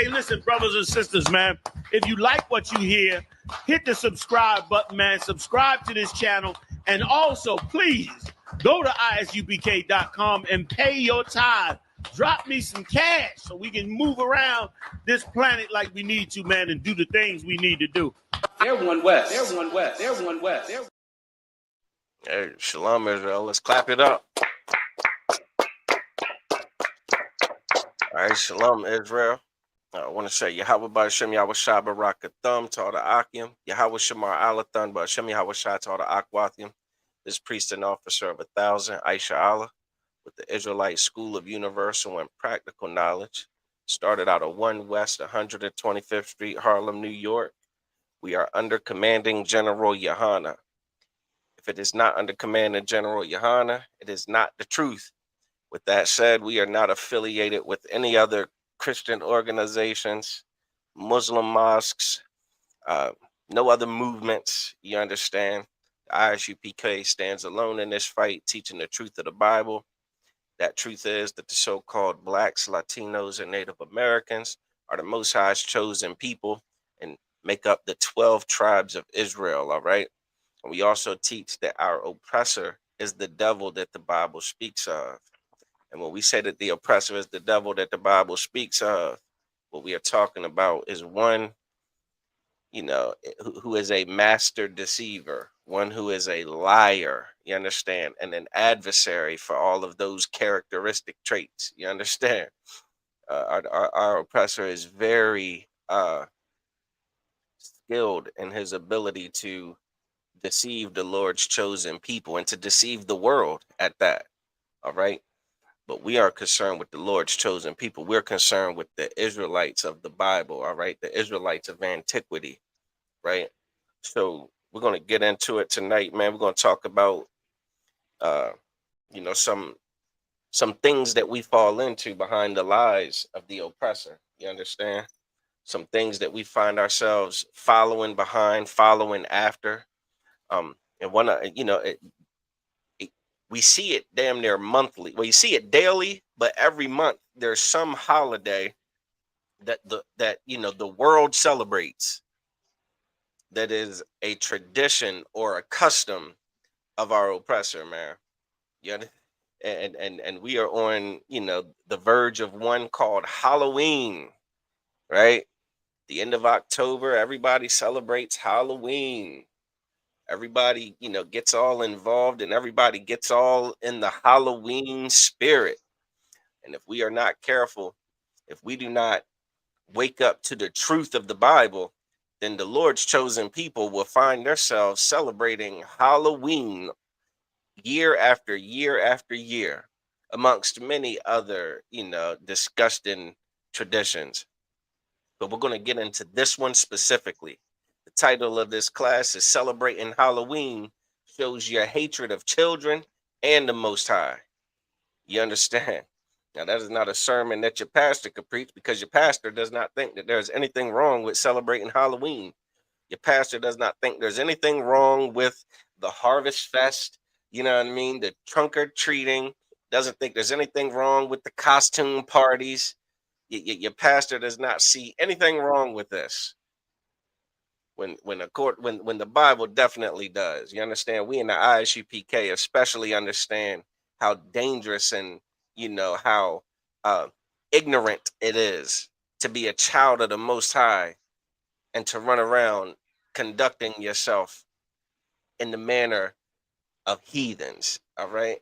Hey, listen, brothers and sisters, man. If you like what you hear, hit the subscribe button, man. Subscribe to this channel. And also, please, go to ISUPK.com and pay your tithe. Drop me some cash so we can move around this planet like we need to, man, and do the things we need to do. Everyone west. Everyone west. Everyone west. Hey, shalom, Israel. Let's clap it up. All right, shalom, Israel. I want to say Yahweh Ba'Shem Yahweh Shai Barakathum to all the Akim, Yahweh Shamar Alathan Ba'Shem Yahweh Shai to all the Akwathim, this priest and officer of 1,000, Aisha Allah, with the Israelite School of Universal and Practical Knowledge. Started out of 1 West 125th Street, Harlem, New York. We are under Commanding General Yohana. If it is not under Commanding General Yohana, it is not the truth. With that said, we are not affiliated with any other Christian organizations, Muslim mosques, no other movements, you understand. The ISUPK stands alone in this fight, teaching the truth of the Bible. That truth is that the so-called Blacks, Latinos, and Native Americans are the Most High's chosen people and make up the 12 tribes of Israel, all right? And we also teach that our oppressor is the devil that the Bible speaks of. And when we say that the oppressor is the devil that the Bible speaks of, what we are talking about is one, who is a master deceiver, one who is a liar, you understand, and an adversary for all of those characteristic traits, you understand. Our oppressor is very skilled in his ability to deceive the Lord's chosen people and to deceive the world at that, all right? But we are concerned with the Lord's chosen people. We're concerned with the Israelites of the Bible, all right? The Israelites of antiquity, right? So we're going to get into it tonight, man. We're going to talk about, some things that we fall into behind the lies of the oppressor. You understand? Some things that we find ourselves following behind, following after. And we see it damn near monthly. Well, you see it daily, but every month there's some holiday that the world celebrates that is a tradition or a custom of our oppressor, man. Yeah, and we are on the verge of one called Halloween, right? The end of October, everybody celebrates Halloween. Everybody, gets all involved and everybody gets all in the Halloween spirit. And if we are not careful, if we do not wake up to the truth of the Bible, then the Lord's chosen people will find themselves celebrating Halloween year after year after year, amongst many other, disgusting traditions. But we're going to get into this one specifically. The title of this class is Celebrating Halloween Shows Your Hatred of Children and the Most High. You understand? Now, that is not a sermon that your pastor could preach, because your pastor does not think that there's anything wrong with celebrating Halloween. Your pastor does not think there's anything wrong with the Harvest Fest, you know what I mean? The trunk or treating. Doesn't think there's anything wrong with the costume parties. Your pastor does not see anything wrong with this. When the Bible definitely does. You understand? We in the ISUPK especially understand how dangerous and how ignorant it is to be a child of the Most High and to run around conducting yourself in the manner of heathens. All right.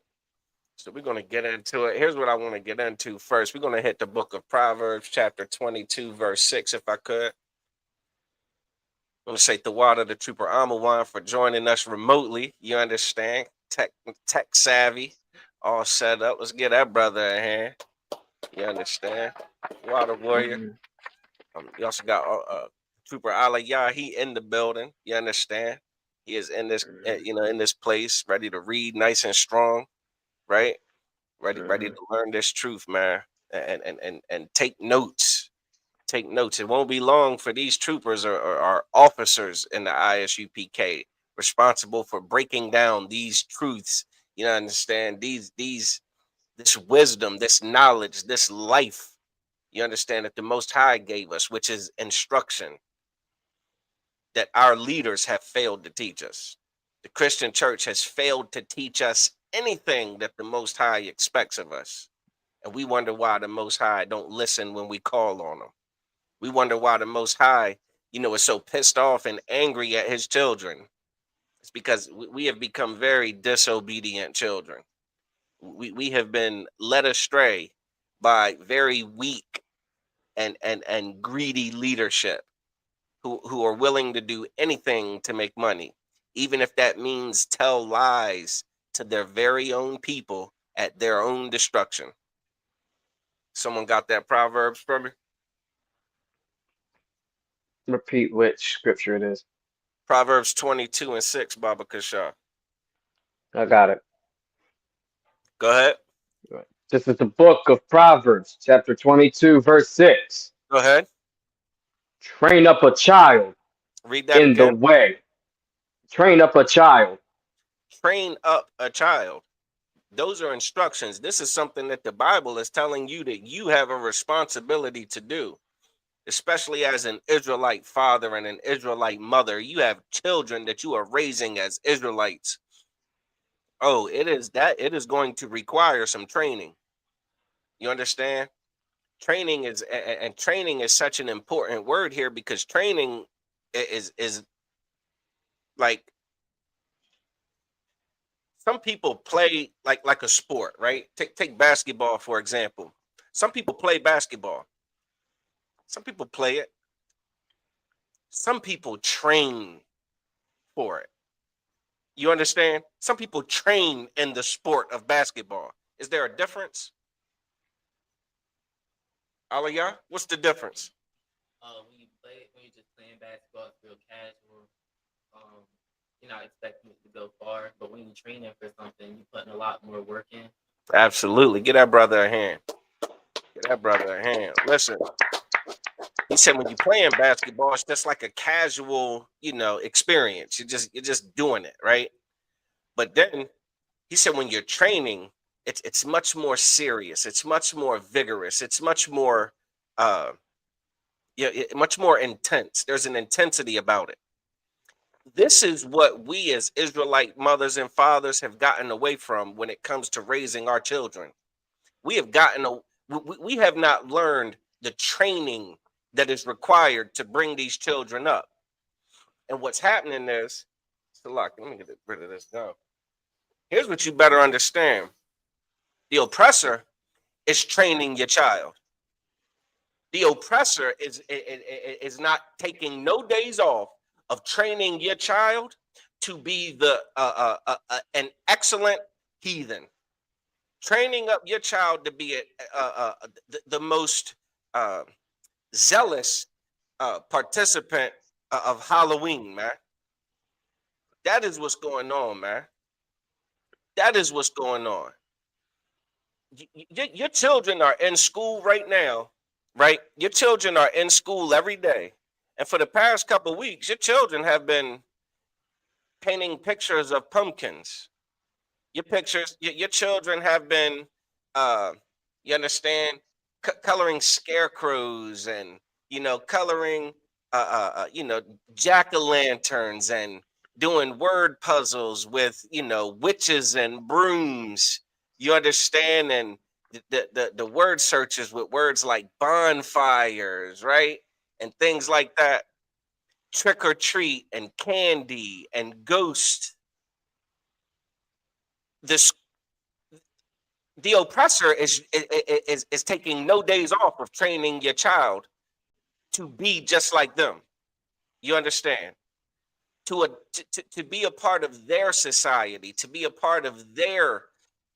So we're going to get into it. Here's what I want to get into first. We're going to hit the book of Proverbs, chapter 22, verse 6, if I could. I want to say Tawada, the Trooper Amawan, for joining us remotely. You understand? Tech savvy, all set up. Let's get that brother in here. You understand? Water Warrior. You also got Trooper Aliyah. He in the building. You understand? He is in this, in this place, ready to read, nice and strong, right? Ready to learn this truth, man, and take notes. Take notes. It won't be long for these troopers or officers in the ISUPK responsible for breaking down these truths. You understand? This wisdom, this knowledge, this life You understand that the Most High gave us, which is instruction that our leaders have failed to teach us. The Christian church has failed to teach us anything that the Most High expects of us. And we wonder why the Most High don't listen when we call on him. We wonder why the Most High, is so pissed off and angry at his children. It's because we have become very disobedient children. We have been led astray by very weak and greedy leadership who are willing to do anything to make money, even if that means tell lies to their very own people at their own destruction. Someone got that Proverbs for me? Repeat which scripture it is. Proverbs 22:6, Baba Kasha. I got it. Go ahead. This is the book of Proverbs, chapter 22, verse 6. Go ahead. Train up a child Read that in the again. way. Train up a child. Train up a child. Those are instructions. This is something that the Bible is telling you that you have a responsibility to do, especially as an Israelite father and an Israelite mother. You have children that you are raising as Israelites. Oh, it is going to require some training. You understand? Training is such an important word here because training is like, some people play like a sport, right? Take basketball, for example. Some people play basketball. Some people play it. Some people train for it. You understand? Some people train in the sport of basketball. Is there a difference? Aliyah, what's the difference? When you're just playing basketball, it's real casual. You're not expecting it to go far, but when you're training for something, you're putting a lot more work in. Absolutely. Get that brother a hand. Get that brother a hand. Listen, he said when you're playing basketball, it's just like a casual, experience. You're just doing it, right? But then he said when you're training, it's much more serious. It's much more vigorous. It's much more much more intense. There's an intensity about it. This is what we as Israelite mothers and fathers have gotten away from when it comes to raising our children. We have not learned the training that is required to bring these children up. And what's happening is, let me get rid of this now. Here's what you better understand. The oppressor is training your child. The oppressor is not taking no days off of training your child to be an excellent heathen, training up your child to be the most zealous participant of Halloween, man. That is what's going on, man. That is what's going on. Your children are in school right now, right? Your children are in school every day. And for the past couple of weeks, your children have been painting pictures of pumpkins. Your children have been, you understand, coloring scarecrows and, coloring, jack-o'-lanterns and doing word puzzles with, witches and brooms. You understand? And the word searches with words like bonfires, right? And things like that. Trick or treat and candy and ghost. The oppressor is taking no days off of training your child to be just like them. You understand? To be a part of their society, to be a part of their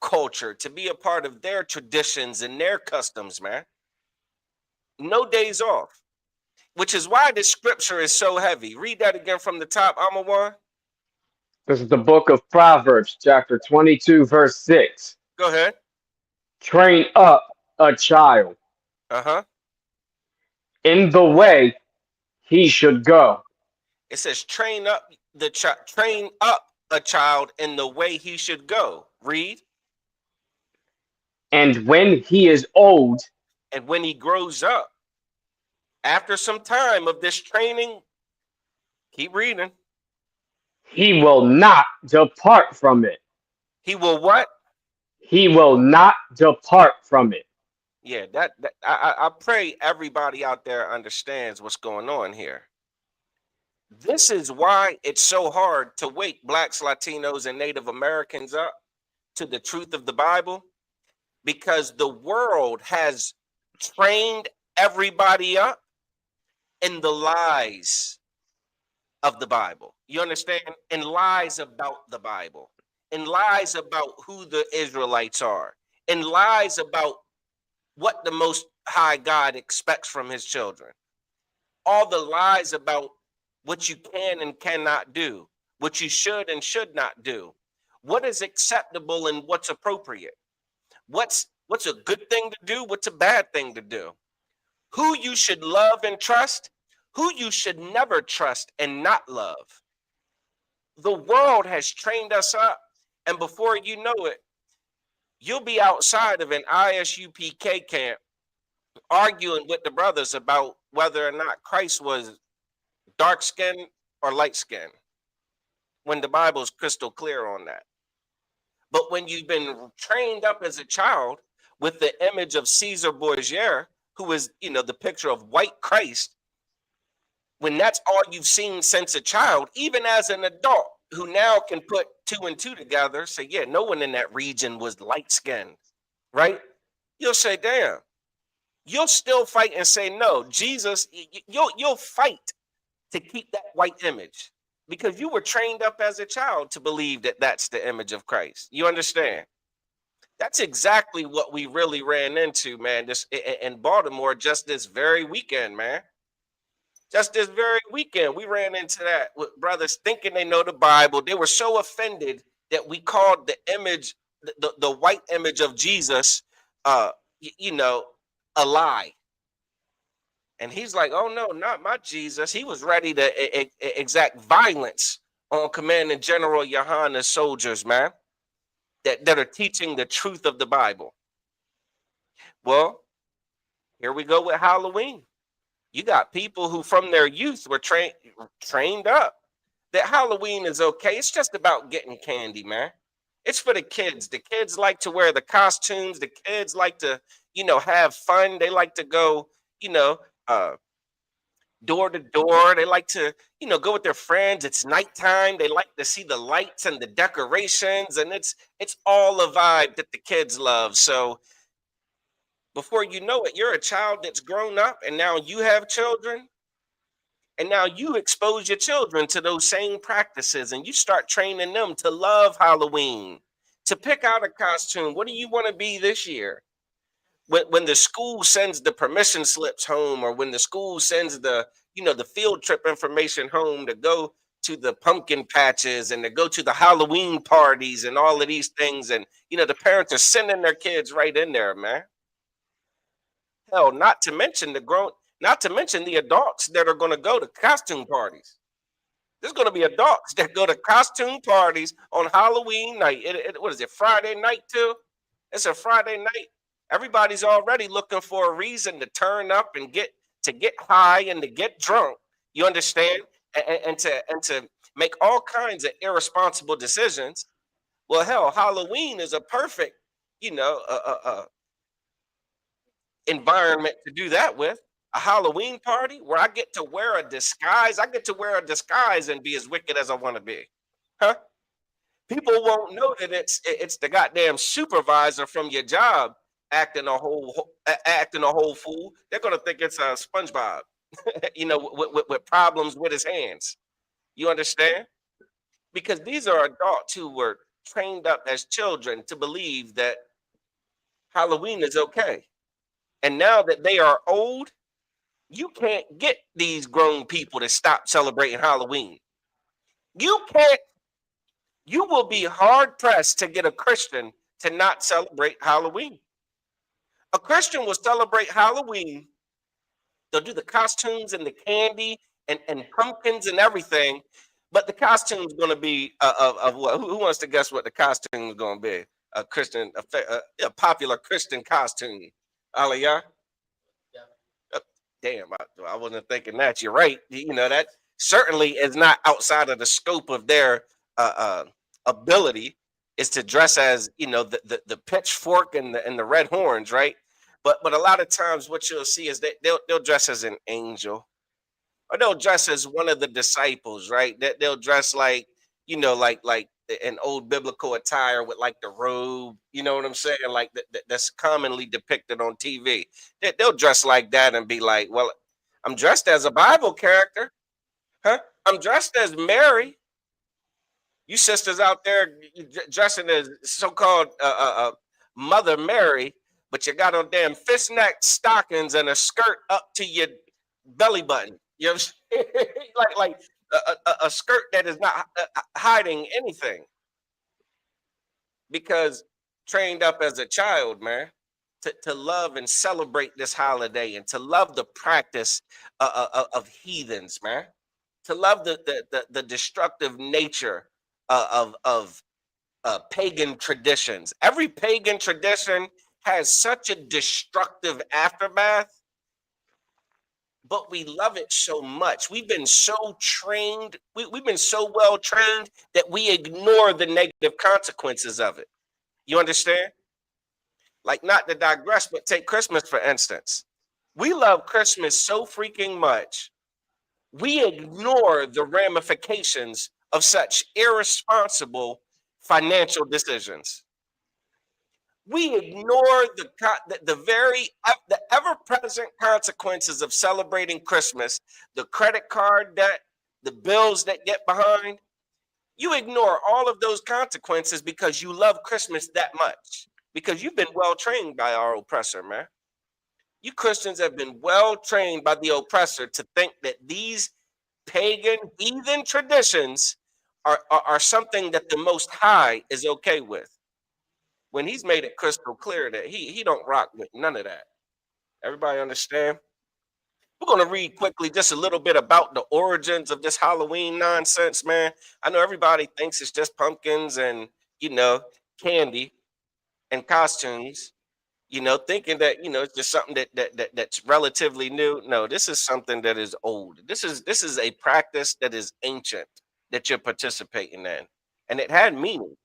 culture, to be a part of their traditions and their customs, man. No days off, which is why this scripture is so heavy. Read that again from the top, Amawan. This is the book of Proverbs, chapter 22, verse 6. Go ahead. Train up a child in the way he should go. It says train up a child in the way he should go. Read. And when he is old, And when he grows up, after some time of this training, keep reading. He will not depart from it. He will what? He will not depart from it. Yeah, I pray everybody out there understands what's going on here. This is why it's so hard to wake Blacks, Latinos, and Native Americans up to the truth of the Bible, because the world has trained everybody up in the lies of the Bible. You understand? In lies about the Bible, in lies about who the Israelites are, in lies about what the Most High God expects from his children. All the lies about what you can and cannot do, what you should and should not do, what is acceptable and what's appropriate, what's a good thing to do, what's a bad thing to do, who you should love and trust, who you should never trust and not love. The world has trained us up, and before you know it, you'll be outside of an ISUPK camp arguing with the brothers about whether or not Christ was dark skinned or light skinned, when the Bible's crystal clear on that. But when you've been trained up as a child with the image of Caesar Borgia, who is, the picture of white Christ, when that's all you've seen since a child, even as an adult who now can put 2 and 2 together, say, yeah, no one in that region was light skinned, right? You'll say, damn. You'll still fight and say, no, Jesus, you'll fight to keep that white image, because you were trained up as a child to believe that that's the image of Christ. You understand? That's exactly what we really ran into, man, this in Baltimore just this very weekend, man. Just this very weekend, we ran into that with brothers thinking they know the Bible. They were so offended that we called the image, the white image of Jesus, a lie. And he's like, oh, no, not my Jesus. He was ready to exact violence on Commanding General Yohana's soldiers, man, that are teaching the truth of the Bible. Well, here we go with Halloween. You got people who from their youth were trained up that Halloween is okay. It's just about getting candy, man. It's for the kids. The kids like to wear the costumes. The kids like to, have fun. They like to go, door to door. They like to, go with their friends. It's nighttime. They like to see the lights and the decorations, and it's all a vibe that the kids love. So before you know it, you're a child that's grown up, and now you have children, and now you expose your children to those same practices, and you start training them to love Halloween, to pick out a costume. What do you want to be this year? When the school sends the permission slips home, or when the school sends the field trip information home to go to the pumpkin patches and to go to the Halloween parties and all of these things, and the parents are sending their kids right in there, man. Hell, not to mention the adults that are going to go to costume parties. There's going to be adults that go to costume parties on Halloween night. What is it, Friday night too? It's a Friday night. Everybody's already looking for a reason to turn up and get high and to get drunk. You understand? And to make all kinds of irresponsible decisions. Well, hell, Halloween is a perfect, environment to do that with. A Halloween party where I get to wear a disguise. I get to wear a disguise and be as wicked as I want to be. Huh? People won't know that it's the goddamn supervisor from your job acting a whole fool. They're gonna think it's a SpongeBob, with problems with his hands. You understand? Because these are adults who were trained up as children to believe that Halloween is okay. And now that they are old, you can't get these grown people to stop celebrating Halloween. You can't. You will be hard pressed to get a Christian to not celebrate Halloween. A Christian will celebrate Halloween. They'll do the costumes and the candy and pumpkins and everything. But the costume's going to be of what? Who wants to guess what the costume is going to be? A popular Christian costume. Aliyah? damn, I wasn't thinking that. You're right. That certainly is not outside of the scope of their ability, is to dress as the pitchfork and the red horns, right? But a lot of times what you'll see is that they'll dress as an angel, or they'll dress as one of the disciples, right? That they'll dress like, like an old biblical attire with like the robe, you know what I'm saying? Like that's commonly depicted on TV. They'll dress like that and be like, well, I'm dressed as a Bible character, huh? I'm dressed as Mary. You sisters out there dressing as so-called Mother Mary, but you got on damn fishnet stockings and a skirt up to your belly button. You know what I'm saying? like a skirt that is not hiding anything, because trained up as a child, man, to love and celebrate this holiday, and to love the practice of heathens, man, to love the destructive nature of pagan traditions. Every pagan tradition has such a destructive aftermath, but we love it so much. We've been so trained, we've been so well trained that we ignore the negative consequences of it. You understand? Like, not to digress, but take Christmas, for instance. We love Christmas so freaking much, we ignore the ramifications of such irresponsible financial decisions. We ignore the ever-present consequences of celebrating Christmas, the credit card debt, the bills that get behind. You ignore all of those consequences because you love Christmas that much, because you've been well trained by our oppressor, man. You Christians have been well trained by the oppressor to think that these pagan, heathen traditions are something that the Most High is okay with, when he's made it crystal clear that he don't rock with none of that. Everybody understand? We're going to read quickly just a little bit about the origins of this Halloween nonsense, man. I know everybody thinks it's just pumpkins and, candy and costumes, thinking that, it's just something that's relatively new. No, this is something that is old. This is a practice that is ancient, that you're participating in. And it had meaning.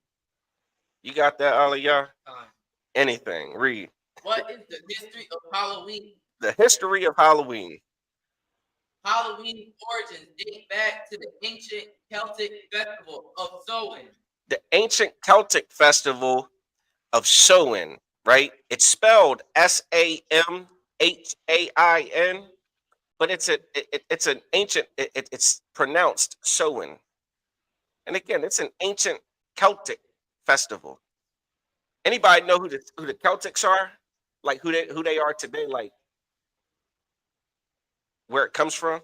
You got that, Aliyah? Anything, read. What is the history of Halloween? The history of Halloween. Halloween origins date back to the ancient Celtic festival of Samhain. The ancient Celtic festival of Samhain, right? It's spelled Samhain, but it's an ancient. It's pronounced Samhain, and again, it's an ancient Celtic festival. Anybody know who the Celtics are? Like who they are today? Like where it comes from?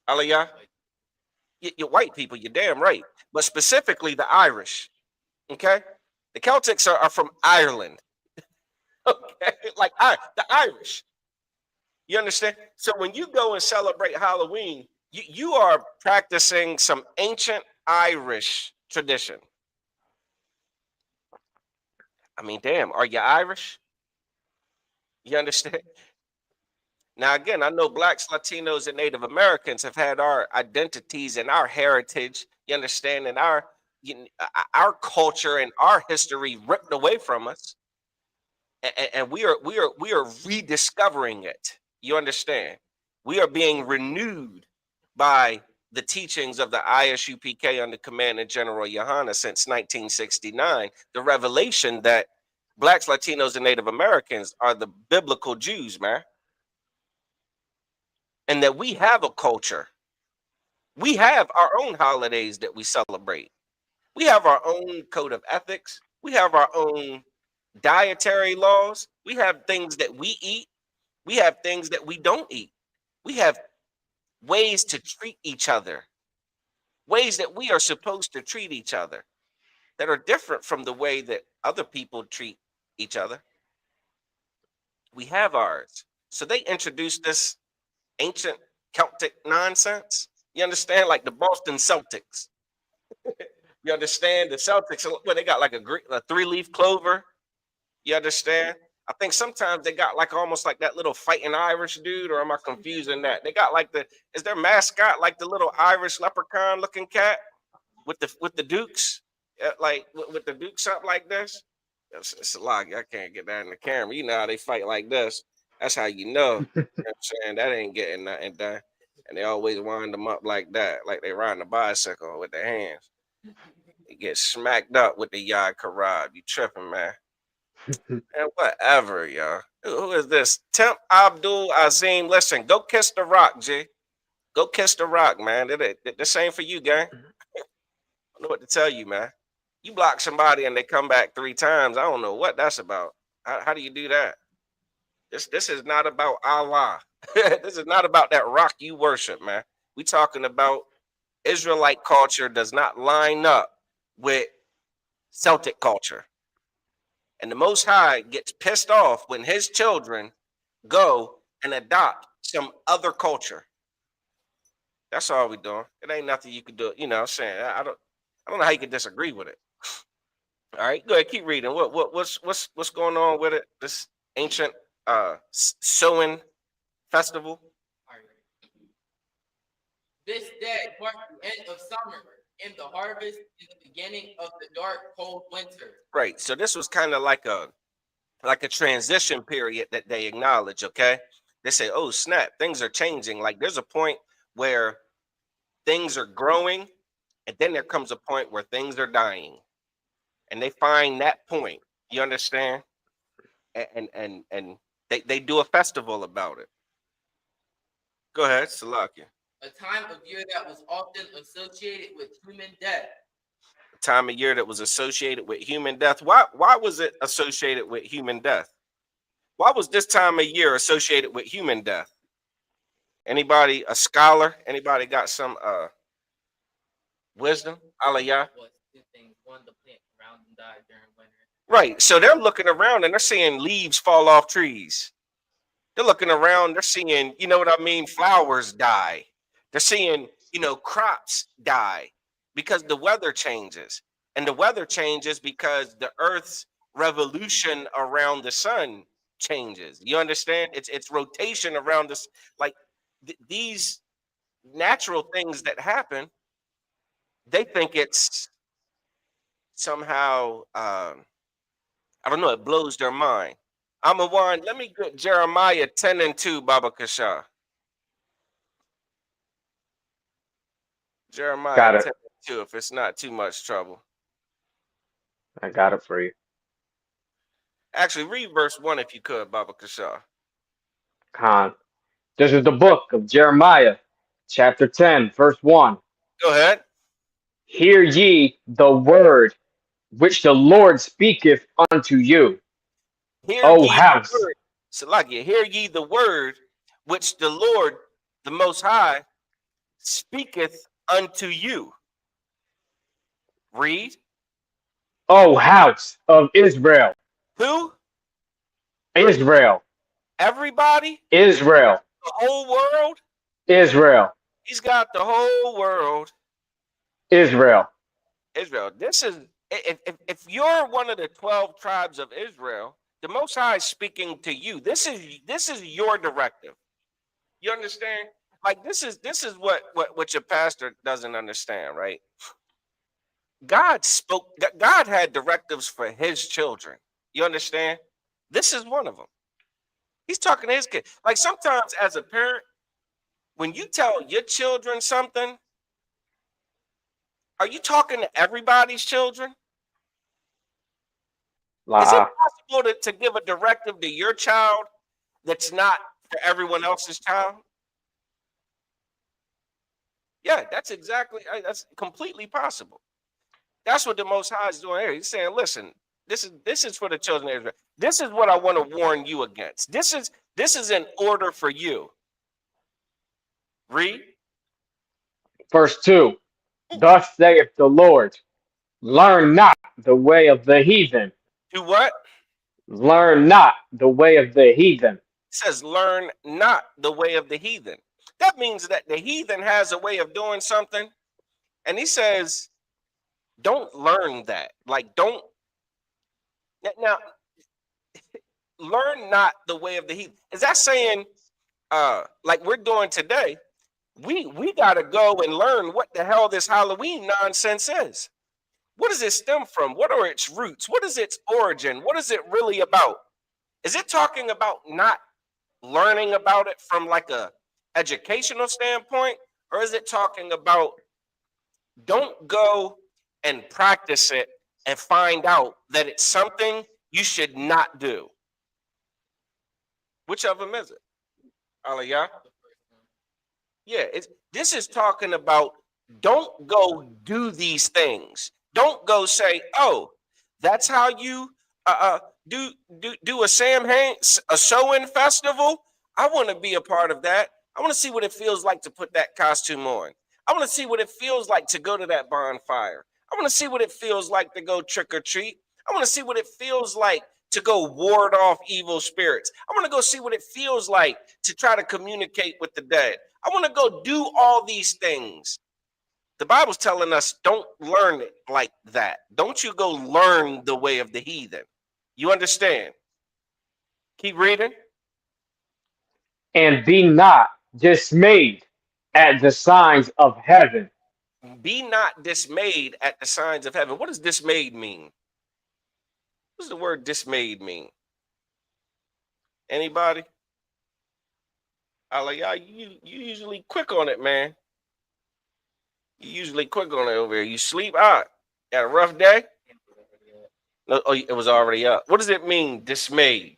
Aliyah? You're white people. You're damn right. But specifically the Irish. Okay, the Celtics are from Ireland. Okay, like the Irish. You understand? So when you go and celebrate Halloween, you are practicing some ancient Irish tradition. I mean, damn, are you Irish? You understand? Now, again, I know Blacks, Latinos, and Native Americans have had our identities and our heritage, you understand, and our culture and our history ripped away from us, and we are rediscovering it. You understand? We are being renewed by the teachings of the ISUPK under Command of General Yohana since 1969. The revelation that Blacks, Latinos, and Native Americans are the biblical Jews, man. And that we have a culture. We have our own holidays that we celebrate. We have our own code of ethics. We have our own dietary laws. We have things that we eat. We have things that we don't eat. We have ways to treat each other, ways that we are supposed to treat each other that are different from the way that other people treat each other. We have ours. So they introduced this ancient Celtic nonsense. You understand? Like the Boston Celtics. You understand? The Celtics, well, they got like a 3-leaf clover. You understand? I think sometimes they got like almost like that little fighting Irish dude, or am I confusing that? They got like is their mascot like the little Irish leprechaun looking cat with the Dukes, like with the Dukes up like this? It's a lot. I can't get that in the camera. You know how they fight like this. That's how you know. You know what I'm saying? That ain't getting nothing done. And they always wind them up like that, like they riding a bicycle with their hands. They get smacked up with the Yad Karab. You tripping, man. And whatever, y'all. Who is this? Temp Abdul Azim. Listen, go kiss the rock, G. Go kiss the rock, man. This ain't for you, gang. I don't know what to tell you, man. You block somebody and they come back 3 times. I don't know what that's about. How do you do that? This is not about Allah. This is not about that rock you worship, man. We talking about Israelite culture does not line up with Celtic culture. And the Most High gets pissed off when his children go and adopt some other culture. That's all we doing. It ain't nothing you could do. You know what I'm saying? I don't know how you can disagree with it. All right, go ahead, keep reading. What's going on with it? This ancient sowing festival. This day marks the end of summer, and the harvest is the beginning of the dark, cold winter. Right. So this was kind of like a transition period that they acknowledge. Okay, they say, "Oh snap, things are changing." Like there's a point where things are growing, and then there comes a point where things are dying, and they find that point. You understand? And they do a festival about it. Go ahead, Salakia. A time of year that was often associated with human death. A time of year that was associated with human death. Why was it associated with human death? Why was this time of year associated with human death? Anybody, a scholar? Anybody got some wisdom? Aliyah? Was 2 things. One, the plant around them died during winter. Right. So they're looking around and they're seeing leaves fall off trees. They're looking around, they're seeing, you know what I mean, flowers die. They're seeing, crops die because the weather changes. And the weather changes because the Earth's revolution around the sun changes. You understand? It's rotation around us. Like these natural things that happen, they think it's somehow, I don't know, it blows their mind. I'm a one. Let me get Jeremiah 10:2, Baba Kasha. Jeremiah Got it. 10:2, if it's not too much trouble. I got it for you. Actually, read verse 1 if you could, Baba Kasha. Khan. This is the book of Jeremiah, chapter 10, verse 1. Go ahead. Hear ye the word which the Lord speaketh unto you, Hear O ye house. the word. Salakia, hear ye the word which the Lord, the Most High, speaketh unto you. Read. O house of Israel. Who? Israel. Everybody? Israel. The whole world? Israel. He's got the whole world. Israel. Israel. This is if you're one of the 12 tribes of Israel, the Most High is speaking to you. This is your directive. You understand? Like this is what your pastor doesn't understand, right? God spoke. God had directives for his children. You understand? This is one of them. He's talking to his kid. Like sometimes as a parent, when you tell your children something, are you talking to everybody's children? Is it possible to give a directive to your child that's not for everyone else's child? Yeah, that's completely possible. That's what the Most High is doing here. He's saying, listen, this is for the children of Israel. This is what I want to warn you against. This is an order for you. Read. Verse 2. Thus saith the Lord, learn not the way of the heathen. Do what? Learn not the way of the heathen. It says, learn not the way of the heathen. That means that the heathen has a way of doing something. And he says, don't learn that. Like, don't. Now, learn not the way of the heathen. Is that saying, like we're doing today, we gotta go and learn what the hell this Halloween nonsense is? What does it stem from? What are its roots? What is its origin? What is it really about? Is it talking about not learning about it from like a educational standpoint, or is it talking about don't go and practice it and find out that it's something you should not do? Which of them is it? Aliyah? Yeah, this is talking about don't go do these things. Don't go say, oh, that's how you do a a sewing festival. I want to be a part of that. I want to see what it feels like to put that costume on. I want to see what it feels like to go to that bonfire. I want to see what it feels like to go trick or treat. I want to see what it feels like to go ward off evil spirits. I want to go see what it feels like to try to communicate with the dead. I want to go do all these things. The Bible's telling us don't learn it like that. Don't you go learn the way of the heathen. You understand? Keep reading. And be not dismayed at the signs of heaven. Be not dismayed at the signs of heaven. What does dismayed mean? What does the word dismayed mean? Anybody? You usually quick on it, man. You usually quick on it over here. You sleep out. Got a rough day? No, oh, it was already up. What does it mean, dismayed?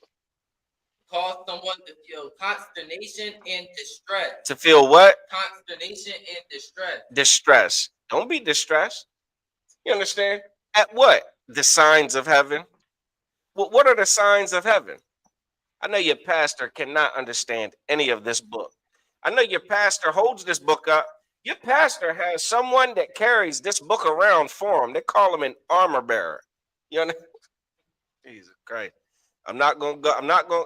Cause someone to feel consternation and distress. To feel what? Consternation and distress. Distress. Don't be distressed. You understand? At what? The signs of heaven. Well, what are the signs of heaven? I know your pastor cannot understand any of this book. I know your pastor holds this book up. Your pastor has someone that carries this book around for him. They call him an armor bearer. You know? Jesus Christ. I'm not going to go.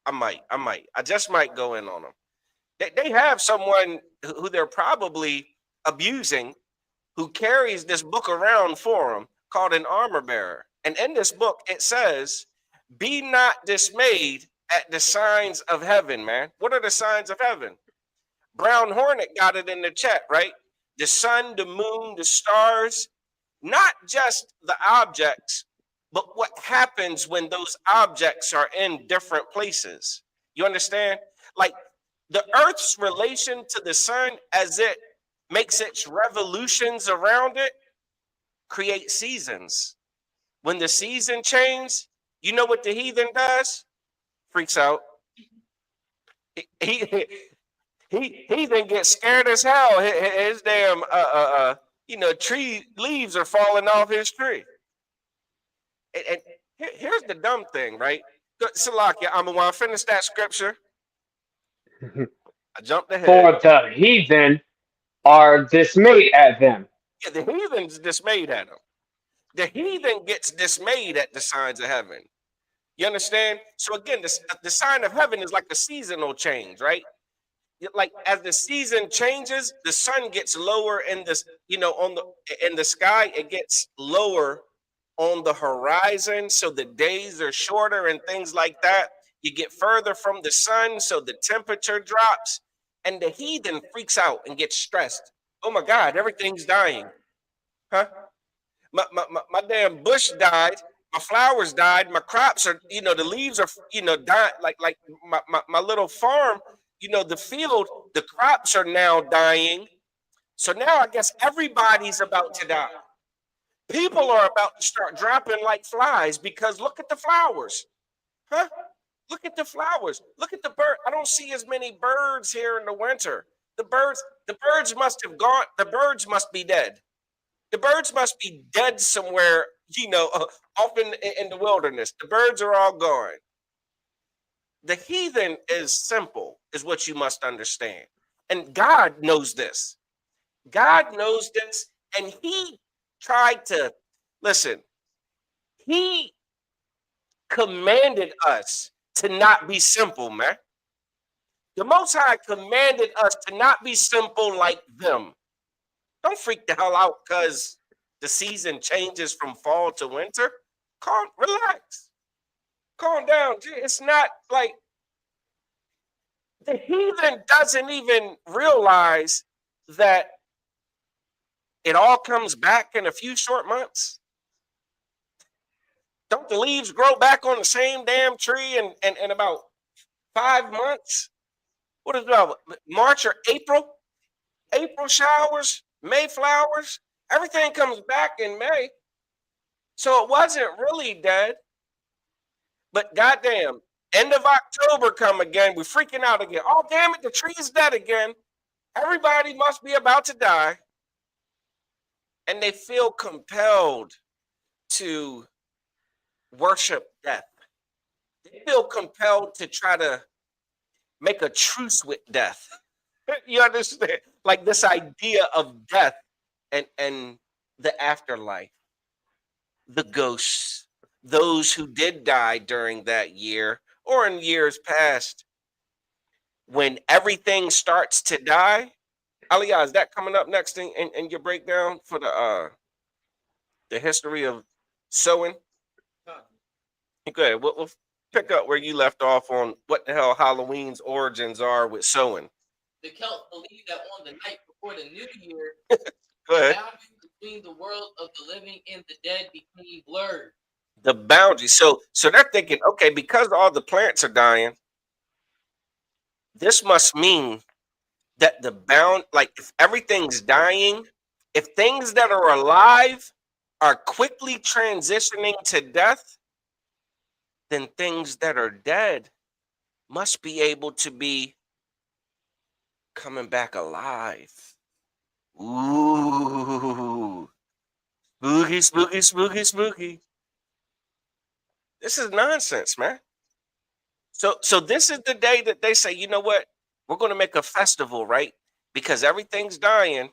I might. I just might go in on them. They have someone who they're probably abusing who carries this book around for them called an armor bearer. And in this book, it says, be not dismayed at the signs of heaven, man. What are the signs of heaven? Brown Hornet got it in the chat, right? The sun, the moon, the stars, not just the objects, but what happens when those objects are in different places. You understand? Like the Earth's relation to the sun as it makes its revolutions around it creates seasons. When the season changes, you know what the heathen does? Freaks out. He then gets scared as hell. His damn tree leaves are falling off his tree. And here's the dumb thing, right? Salakia, I'm gonna finish that scripture. I jumped ahead. For the heathen are dismayed at them. Yeah, the heathen's dismayed at them. The heathen gets dismayed at the signs of heaven. You understand? So again, the sign of heaven is like a seasonal change, right? Like as the season changes, the sun gets lower in this, in the sky, it gets lower on the horizon, so the days are shorter and things like that. You get further from the sun, so the temperature drops, and the heathen freaks out and gets stressed. Oh my God, everything's dying. Huh? My damn bush died. My flowers died. My crops are, the leaves are, dying. Like my little farm, the field, the crops are now dying. So now I guess everybody's about to die. People are about to start dropping like flies because look at the flowers. Huh? Look at the flowers. Look at the bird. I don't see as many birds here in the winter. The birds must have gone. The birds must be dead. The birds must be dead somewhere, off in the wilderness. The birds are all gone. The heathen is simple, is what you must understand. And God knows this. God knows this, and he tried to, listen, he commanded us to not be simple, man. The Most High commanded us to not be simple like them. Don't freak the hell out because the season changes from fall to winter. Relax. Calm down. It's not like the heathen doesn't even realize that it all comes back in a few short months. Don't the leaves grow back on the same damn tree in about 5 months? What is that? March or April? April showers, May flowers. Everything comes back in May. So it wasn't really dead. But goddamn, end of October come again. We're freaking out again. Oh, damn it, the tree is dead again. Everybody must be about to die. And they feel compelled to worship death. They feel compelled to try to make a truce with death. You understand? Like this idea of death and the afterlife, the ghosts, those who did die during that year or in years past. When everything starts to die, Aliyah, is that coming up next in your breakdown for the history of sowing? Go ahead. We'll pick up where you left off on what the hell Halloween's origins are with sowing. The Celts believed that on the night before the new year, Go the ahead. boundary between the world of the living and the dead became blurred. The boundary. So they're thinking, okay, because all the plants are dying, this must mean that like if everything's dying, if things that are alive are quickly transitioning to death, then things that are dead must be able to be coming back alive. Ooh. Spooky, spooky, spooky, spooky. This is nonsense, man. So this is the day that they say, you know what? We're going to make a festival, right? Because everything's dying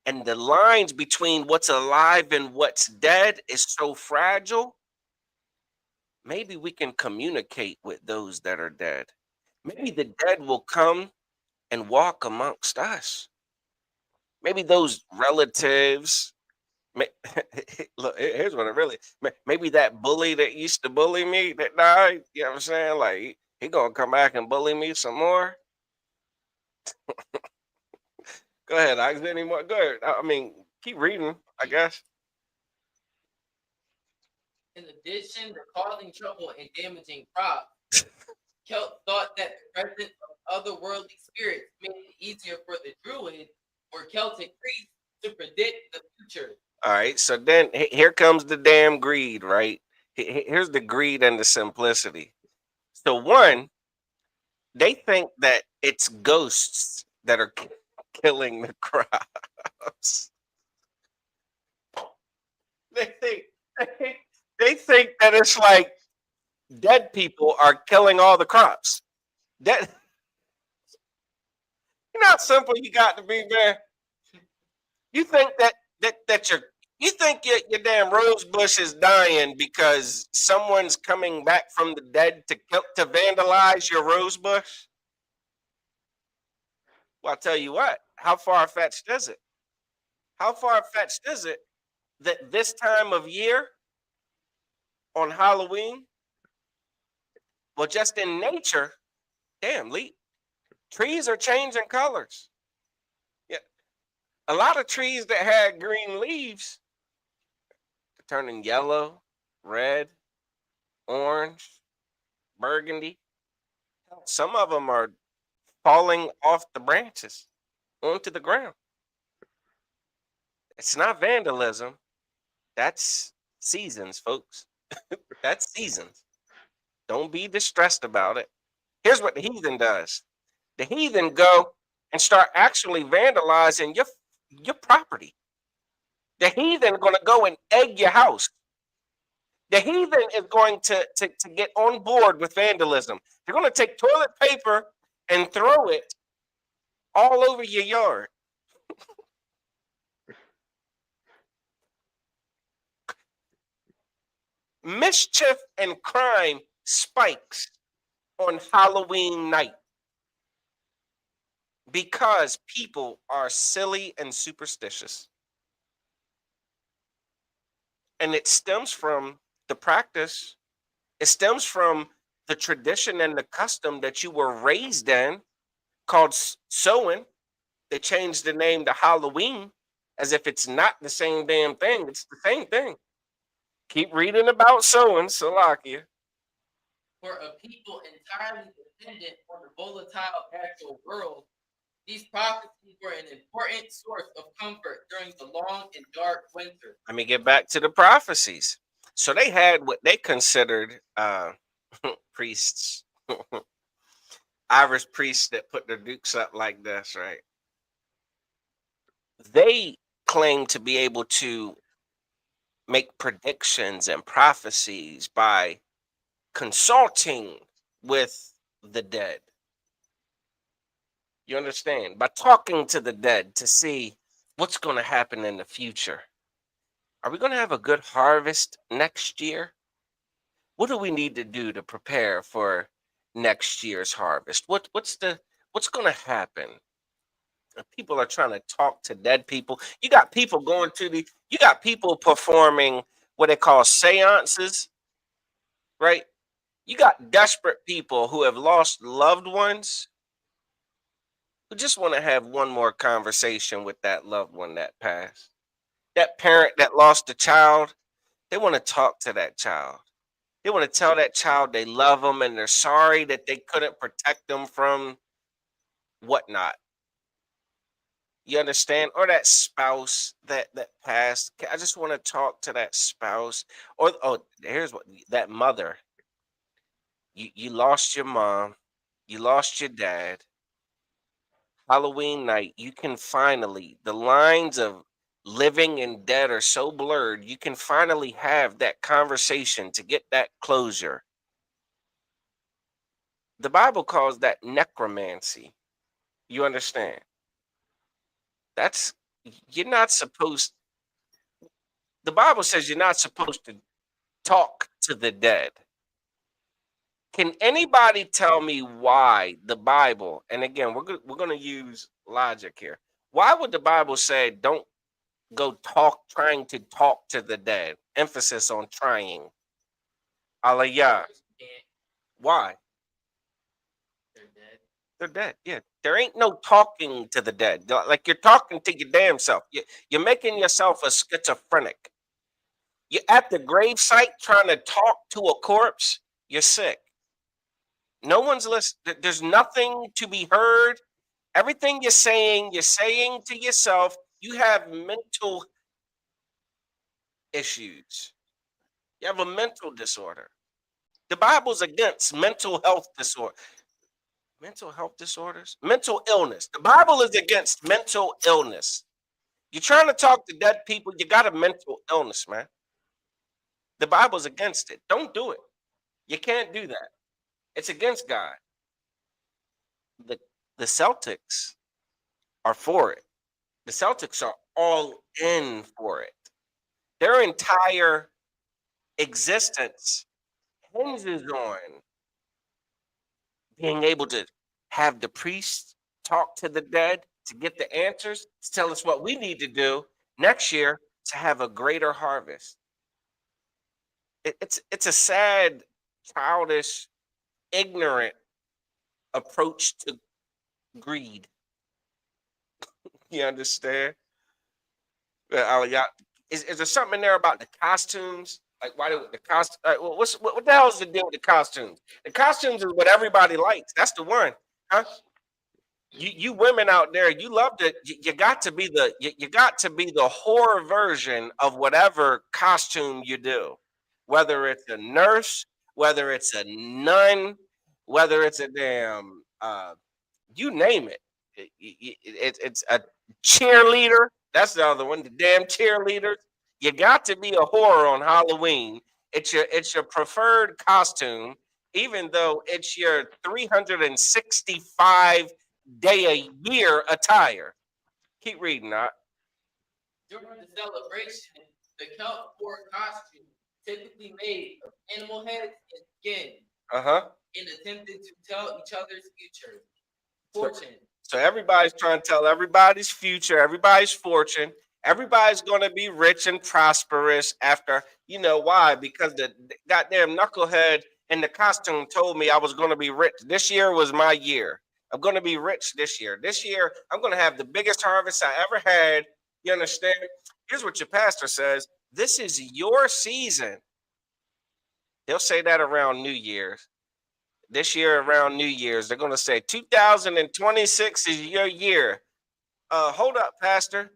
and the lines between what's alive and what's dead is so fragile. Maybe we can communicate with those that are dead. Maybe the dead will come and walk amongst us. Maybe those relatives. Look, here's what it really. Maybe that bully that used to bully me that died. You know what I'm saying? Like he gonna come back and bully me some more. Go ahead. Is there any more? Go ahead. I mean, keep reading. I guess. In addition to causing trouble and damaging crops, Celts thought that the presence of otherworldly spirits made it easier for the Druid or Celtic priests to predict the future. All right. So then here comes the damn greed, right? Here's the greed and the simplicity. So one, they think that it's ghosts that are killing the crops. They think they think that it's like dead people are killing all the crops. That you know how simple you got to be, man. You think that you think your damn rose bush is dying because someone's coming back from the dead to vandalize your rose bush? Well, I'll tell you what. How far fetched is it? How far fetched is it that this time of year on Halloween, well, just in nature, damn, Lee, trees are changing colors. Yeah, a lot of trees that had green leaves are turning yellow, red, orange, burgundy. Some of them are falling off the branches onto the ground. It's not vandalism. That's seasons, folks. That's seasons. Don't be distressed about it. Here's what the heathen does. The heathen go and start actually vandalizing your property. The heathen going to go and egg your house. The heathen is going to get on board with vandalism. They're going to take toilet paper and throw it all over your yard. Mischief and crime spikes on Halloween night because people are silly and superstitious. And it stems from the practice It stems from the tradition and the custom that you were raised in called sewing. They changed the name to Halloween as if it's not the same damn thing. It's the same thing. Keep reading about sewing, Salakia. For a people entirely dependent on the volatile natural world, these prophecies were an important source of comfort during the long and dark winter. Let me get back to the prophecies. So they had what they considered priests, Irish priests that put their dukes up like this, right? They claim to be able to make predictions and prophecies by consulting with the dead. You understand? By talking to the dead to see what's going to happen in the future. Are we going to have a good harvest next year? What do we need to do to prepare for next year's harvest? What's going to happen? People are trying to talk to dead people. You got people you got people performing what they call seances, right? You got desperate people who have lost loved ones who just want to have one more conversation with that loved one that passed. That parent that lost a child, they want to talk to that child. They want to tell that child they love them and they're sorry that they couldn't protect them from whatnot. You understand? Or that spouse that passed. I just want to talk to that spouse. Or here's what that mother. You lost your mom, you lost your dad. Halloween night, you can finally, the lines of living and dead are so blurred, you can finally have that conversation to get that closure. The Bible calls that necromancy. You understand? You're not supposed, the Bible says you're not supposed to talk to the dead. Can anybody tell me why the Bible, and again, we're going to use logic here. Why would the Bible say don't go trying to talk to the dead? Emphasis on trying. Aliyah. Why? They're dead. They're dead. Yeah. There ain't no talking to the dead. Like you're talking to your damn self. You're making yourself a schizophrenic. You're at the gravesite trying to talk to a corpse. You're sick. No one's listening. There's nothing to be heard. Everything you're saying to yourself. You have mental issues. You have a mental disorder. The Bible's against mental health disorder. Mental health disorders? Mental illness. The Bible is against mental illness. You're trying to talk to dead people, you got a mental illness, man. The Bible's against it. Don't do it. You can't do that. It's against God. The Celtics are for it. The Celtics are all in for it. Their entire existence hinges on being able to have the priests talk to the dead to get the answers, to tell us what we need to do next year to have a greater harvest. It's a sad, childish, ignorant approach to greed. You understand? Is there something in there about the costumes? Like, why do the costume? What the hell is the deal with the costumes? The costumes is what everybody likes. That's the one, huh? You women out there, you love to. You got to be the horror version of whatever costume you do, whether it's a nurse, whether it's a nun, whether it's a damn you name it. It's a cheerleader. That's the other one. The damn cheerleaders. You got to be a horror on Halloween. It's your preferred costume, even though it's your 365 day a year attire. Keep reading that. During the celebration, the Celt wore costume typically made of animal heads and skin. And attempted to tell each other's future. Fortune. So everybody's trying to tell everybody's future, everybody's fortune. Everybody's going to be rich and prosperous after, why? Because the goddamn knucklehead and the costume told me I was going to be rich. This year was my year. I'm going to be rich this year. This year, I'm going to have the biggest harvest I ever had. You understand? Here's what your pastor says. This is your season. They'll say that around New Year's. This year around New Year's, they're going to say 2026 is your year. Hold up, Pastor.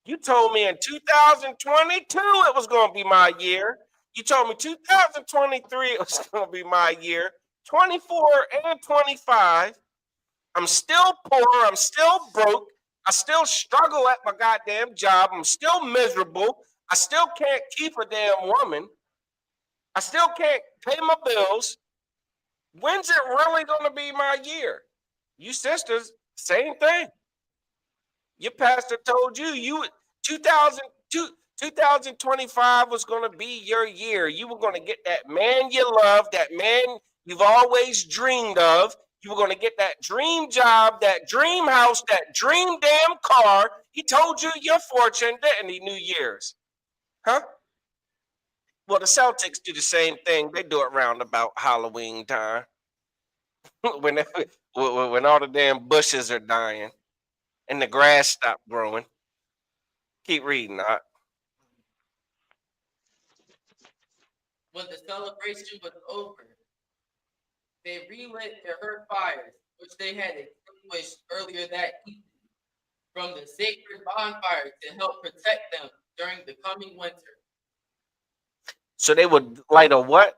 You told me in 2022 it was going to be my year. You told me 2023 it was going to be my year. 24 and 25. I'm still poor. I'm still broke. I still struggle at my goddamn job. I'm still miserable. I still can't keep a damn woman. I still can't pay my bills. When's it really going to be my year? You sisters, same thing. Your pastor told you 2025 was going to be your year. You were going to get that man you love, that man you've always dreamed of. You were going to get that dream job, that dream house, that dream damn car. He told you your fortune, didn't he, New Year's? Huh? Well, the Celtics do the same thing. They do it around about Halloween time. when all the damn bushes are dying and the grass stopped growing. Keep reading, Doc. When the celebration was over, they relit their earth fires, which they had extinguished earlier that evening, from the sacred bonfire to help protect them during the coming winter. So they would light a what?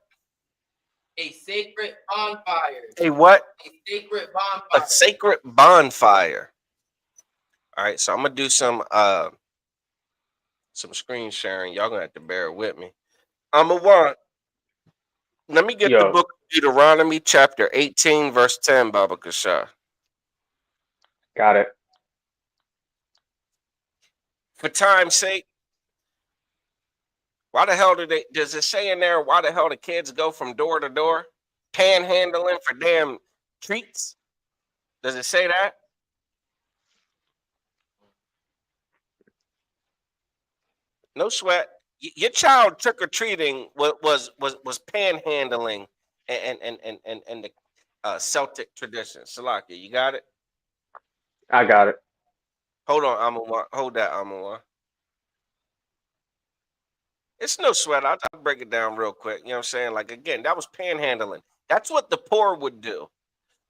A sacred bonfire. A what? A sacred bonfire. A sacred bonfire. All right, so I'm gonna do some screen sharing. Y'all gonna have to bear with me. Let me get the book of Deuteronomy, chapter 18, verse 10, Baba Kasha. Got it. For time's sake, why the hell does it say in there, why the hell the kids go from door to door, panhandling for damn treats? Does it say that? No sweat. Your child trick-or-treating was panhandling and the Celtic tradition. Salaki, you got it? I got it. Hold on, Amawa. Hold that, Amawa. It's no sweat. I'll break it down real quick. You know what I'm saying? Like, again, that was panhandling. That's what the poor would do.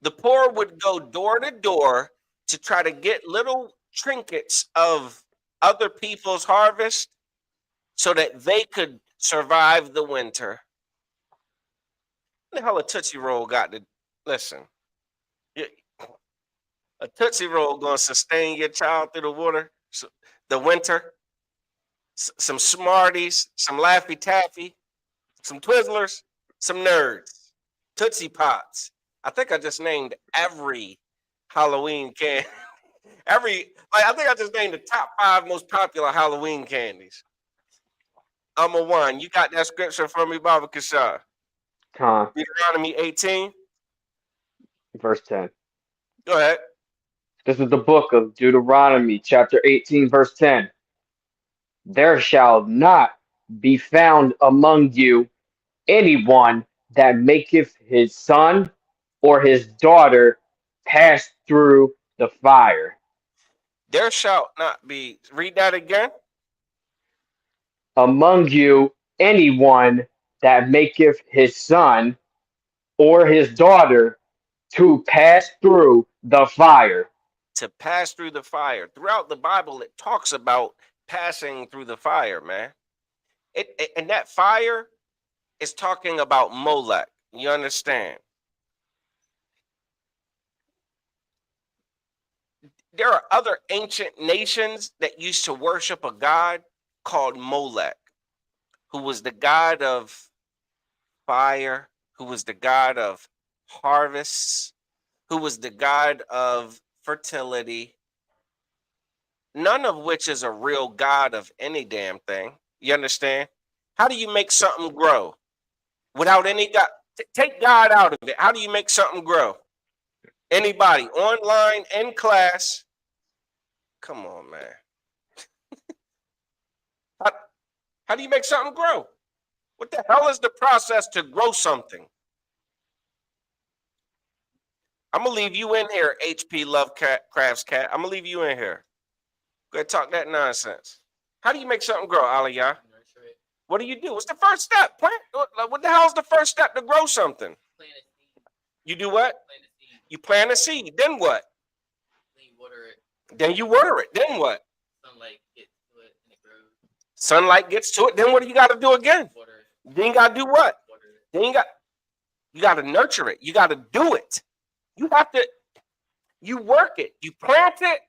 The poor would go door to door to try to get little trinkets of other people's harvest so that they could survive the winter. What the hell a Tootsie Roll got to listen? A Tootsie Roll gonna sustain your child through the winter. Some Smarties, some Laffy Taffy, some Twizzlers, some Nerds, Tootsie Pots. I think I just named every Halloween candy. I think I just named the top 5 most popular Halloween candies. I'm a one. You got that scripture from me, Baba Kashar? Deuteronomy 18, verse 10. Go ahead. This is the book of Deuteronomy, chapter 18, verse 10. There shall not be found among you anyone that maketh his son or his daughter pass through the fire. There shall not be. Read that again. Among you anyone that maketh his son or his daughter to pass through the fire. To pass through the fire. Throughout the Bible, it talks about passing through the fire, man. And that fire is talking about Molech. You understand? There are other ancient nations that used to worship a god called Molech, who was the god of fire, who was the god of harvests, who was the god of fertility, none of which is a real god of any damn thing. You understand? How do you make something grow without any God? Take God out of it. How do you make something grow? Anybody online, in class? Come on, man. How do you make something grow? What the hell is the process to grow something? I'm gonna leave you in here, HP Lovecraft's cat. I'm gonna leave you in here. Go ahead, talk that nonsense. How do you make something grow, Aliyah? What do you do? What's the first step? Plant. What the hell's the first step to grow something? Plant a seed. You do what? Plant a seed. You plant a seed. Then what? Then you water it. Then you water it. Then what? Sunlight gets to it and it grows. Sunlight gets to it. Then what do you got to do again? Water it. Then you got to do what? Water it. Then you got to nurture it. You got to do it. You have to. You work it. You plant it.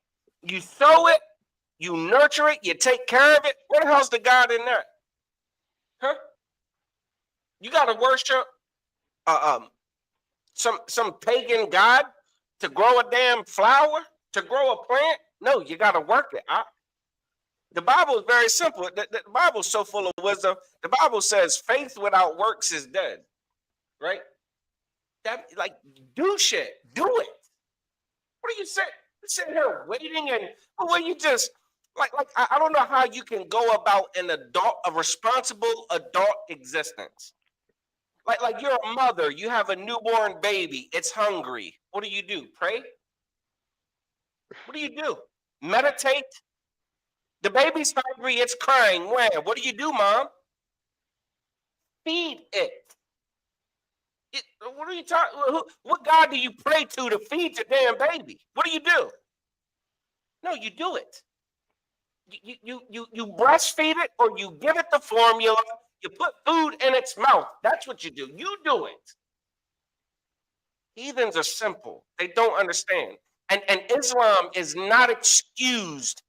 You sow it. You nurture it. You take care of it. What the hell's the God in that? Huh? You got to worship some pagan god to grow a damn flower, to grow a plant? No, you got to work it. The Bible is very simple. The Bible is so full of wisdom. The Bible says faith without works is dead, right? That, like, do shit. Do it. What are you saying? You're sitting here waiting, and well, you just like I don't know how you can go about a responsible adult existence. Like you're a mother, you have a newborn baby, it's hungry. What do? Pray? What do? Meditate? The baby's hungry, it's crying. What do you do, Mom? Feed it. What are you talking? What God do you pray to feed your damn baby? What do? No, you do it. You breastfeed it, or you give it the formula. You put food in its mouth. That's what you do. You do it. Heathens are simple. They don't understand. And Islam is not excused.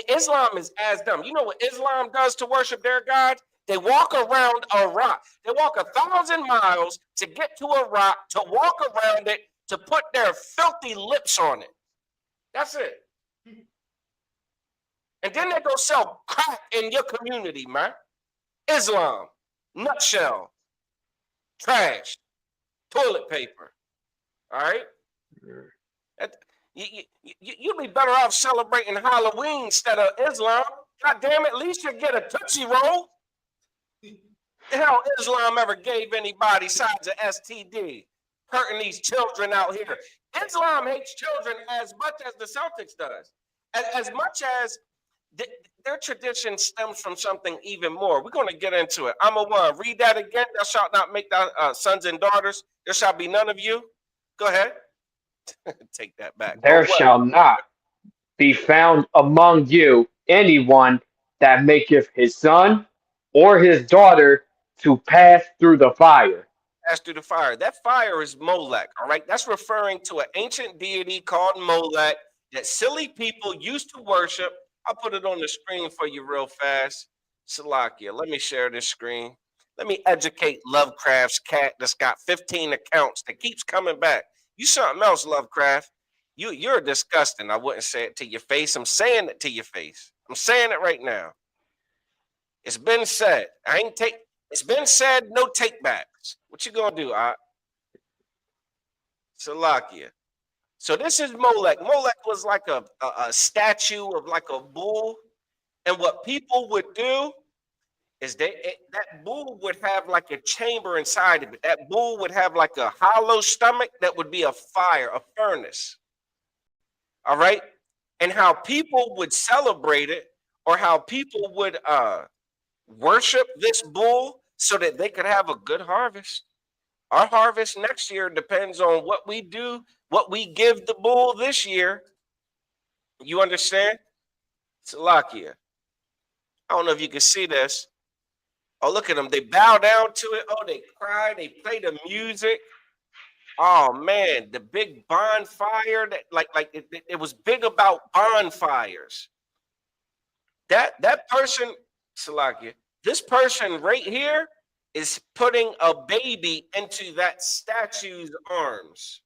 Islam is as dumb. You know what Islam does to worship their God? They walk around a rock. They walk 1,000 miles to get to a rock, to walk around it, to put their filthy lips on it. That's it. And then they go sell crack in your community, man. Islam, nutshell, trash, toilet paper. All right? You'd be better off celebrating Halloween instead of Islam. God damn it, at least you get a Tootsie Roll. The hell Islam ever gave anybody besides an STD? Hurting these children out here. Islam hates children as much as the Celtics does. As much as their tradition stems from something even more. We're going to get into it. I'm going to read that again. Thou shalt not make thy sons and daughters. There shall be none of you. Go ahead. Take that back. There shall not be found among you anyone that maketh his son or his daughter to pass through the fire. Pass through the fire. That fire is Molech, all right? That's referring to an ancient deity called Molech that silly people used to worship. I'll put it on the screen for you real fast. Salakia, let me share this screen. Let me educate Lovecraft's cat that's got 15 accounts that keeps coming back. You something else, Lovecraft. You're disgusting. I wouldn't say it to your face. I'm saying it to your face. I'm saying it right now. It's been said. It's been said, no take backs. What you gonna do, Salakia. So this is Molech. Molech was like a statue of like a bull. And what people would do is that bull would have like a chamber inside of it. That bull would have like a hollow stomach that would be a fire, a furnace. All right? And how people would celebrate it, or how people would worship this bull so that they could have a good harvest. Our harvest next year depends on what we do, what we give the bull this year. You understand? Salakia. I don't know if you can see this. Oh, look at them. They bow down to it. Oh, they cry. They play the music. Oh, man. The big bonfire. That it was big about bonfires. That person, Salakia, this person right here is putting a baby into that statue's arms.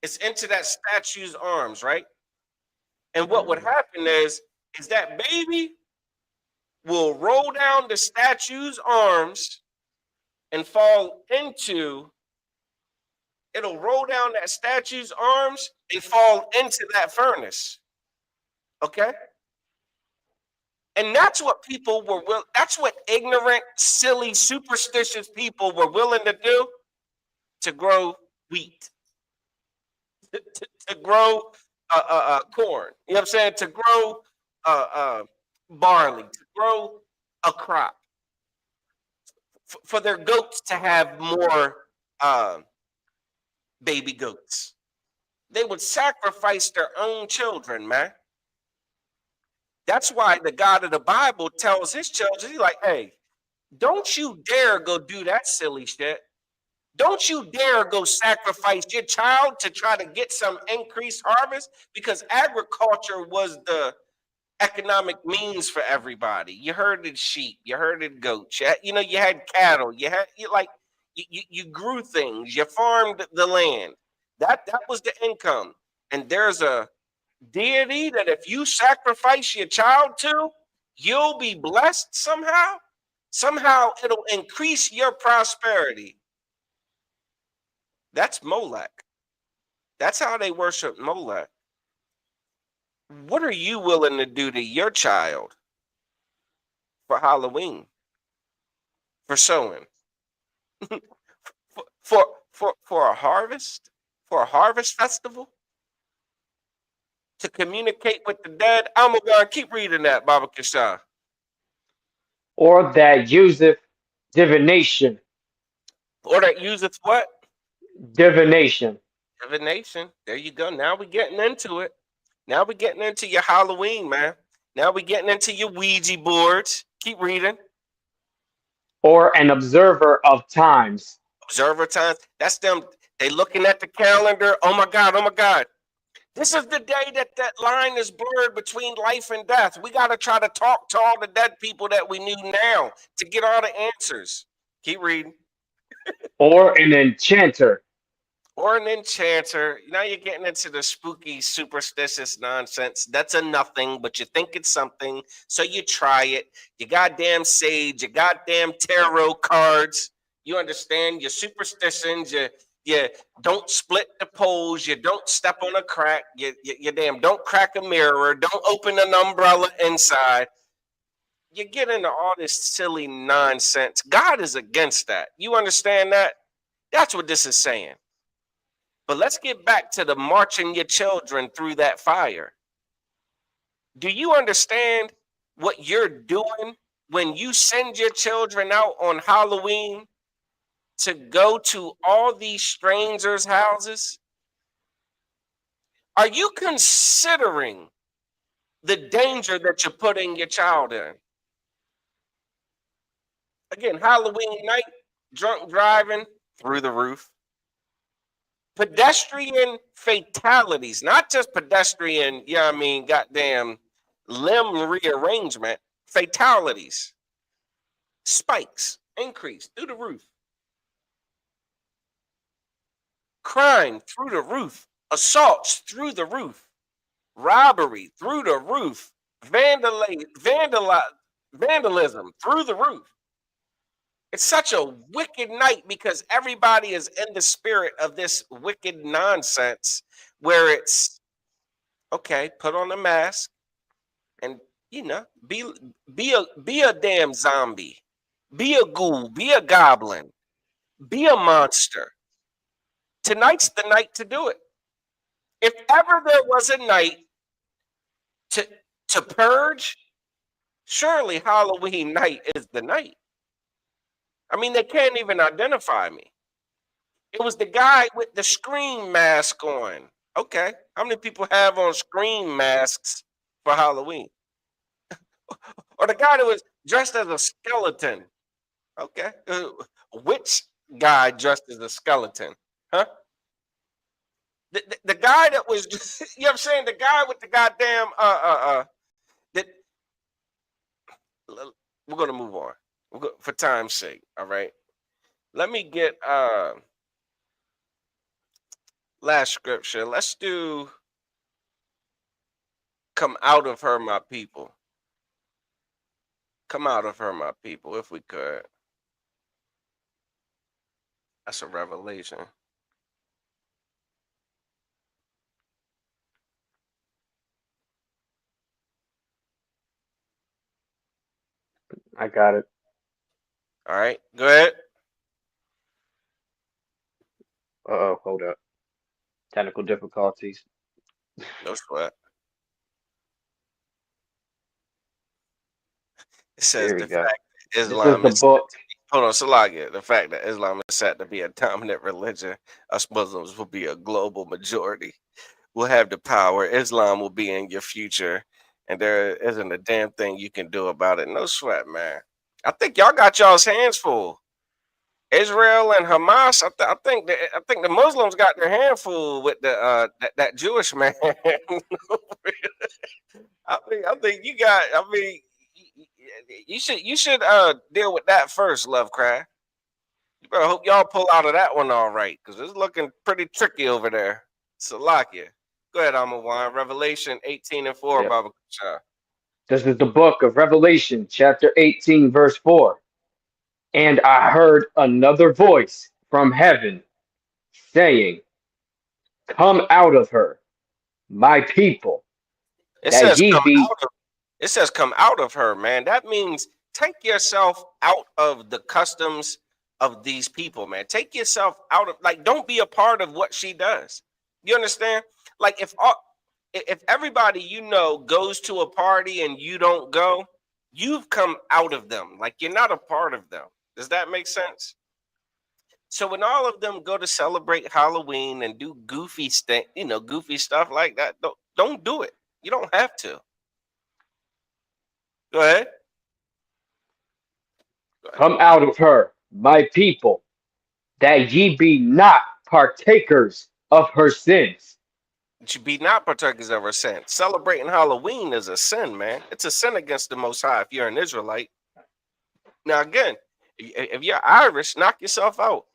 It's into that statue's arms, right? And what would happen is that baby will roll down the statue's arms and it'll roll down that statue's arms and fall into that furnace. Okay? And that's what people that's what ignorant, silly, superstitious people were willing to do to grow wheat. to grow corn. You know what I'm saying? To grow barley, to grow a crop, for their goats to have more baby goats. They would sacrifice their own children, man. That's why the God of the Bible tells his children, he's like, hey, don't you dare go do that silly shit. Don't you dare go sacrifice your child to try to get some increased harvest, because agriculture was the economic means for everybody. You herded sheep, you herded goats, you had cattle, you grew things, you farmed the land. That was the income. And there's a deity that if you sacrifice your child to, you'll be blessed somehow. Somehow it'll increase your prosperity. That's Molech. That's how they worship Molech. What are you willing to do to your child for Halloween? For sowing? for a harvest? For a harvest festival? To communicate with the dead? I'm gonna keep reading that, Baba Kishah. Or that useth divination. Or that useth what? Divination. Divination. There you go. Now we're getting into it. Now we're getting into your Halloween, man. Now we're getting into your Ouija boards. Keep reading. Or an observer of times. Observer times. That's them. They looking at the calendar. Oh my God. Oh my God. This is the day that line is blurred between life and death. We got to try to talk to all the dead people that we knew now to get all the answers. Keep reading. Or an enchanter. Or an enchanter. Now you're getting into the spooky, superstitious nonsense. That's a nothing, but you think it's something, so you try it. You goddamn sage, you goddamn tarot cards. You understand your superstitions. You don't split the poles. You don't step on a crack. You damn don't crack a mirror. Don't open an umbrella inside. You get into all this silly nonsense. God is against that. You understand that? That's what this is saying. But let's get back to the marching your children through that fire. Do you understand what you're doing when you send your children out on Halloween to go to all these strangers' houses? Are you considering the danger that you're putting your child in? Again, Halloween night, drunk driving through the roof. Pedestrian fatalities, not just pedestrian, goddamn limb rearrangement, fatalities, spikes, increase through the roof. Crime through the roof, assaults through the roof, robbery through the roof, vandalism through the roof. It's such a wicked night because everybody is in the spirit of this wicked nonsense where it's, okay, put on a mask and, be a damn zombie, be a ghoul, be a goblin, be a monster. Tonight's the night to do it. If ever there was a night to purge, surely Halloween night is the night. I mean, they can't even identify me. It was the guy with the scream mask on. Okay. How many people have on scream masks for Halloween? Or the guy that was dressed as a skeleton. Okay. Which guy dressed as a skeleton? Huh? The guy that was, you know what I'm saying? The guy with the goddamn, that, we're going to move on for time's sake. All right. Let me get, last scripture. Let's do come out of her, my people. Come out of her, my people, if we could. That's a revelation. I got it. All right, go ahead. Uh-oh, hold up. Technical difficulties. No sweat. It says Here we the go. fact that This is Islam the is book. hold on, Salagia. The fact that Islam is set to be a dominant religion, us Muslims will be a global majority. We'll have the power. Islam will be in your future, and there isn't a damn thing you can do about it. No sweat, man. I think y'all got y'all's hands full. Israel and Hamas. I think the Muslims got their hand full with the that Jewish man. I think you got. I mean, you should deal with that first, Lovecraft. You better hope y'all pull out of that one all right, because it's looking pretty tricky over there. Salakia. Go ahead, Amawan. Revelation 18:4, Yep. Baba Kushah. This is the book of Revelation, chapter 18, verse 4. And I heard another voice from heaven saying, come out of her, my people, It that says ye come be. out of it says come out of her, man. That means take yourself out of the customs of these people, man. Take yourself out of, like, don't be a part of what she does. You understand? Like, if everybody you know goes to a party and you don't go, you've come out of them. Like, you're not a part of them. Does that make sense? So when all of them go to celebrate Halloween and do goofy stuff like that, don't do it. You don't have to. Go ahead. Go ahead. Come out of her, my people, that ye be not partakers of her sins. You be not partakers of her sin. Celebrating Halloween is a sin, man. It's a sin against the Most High if you're an Israelite. Now, again, if you're Irish, knock yourself out.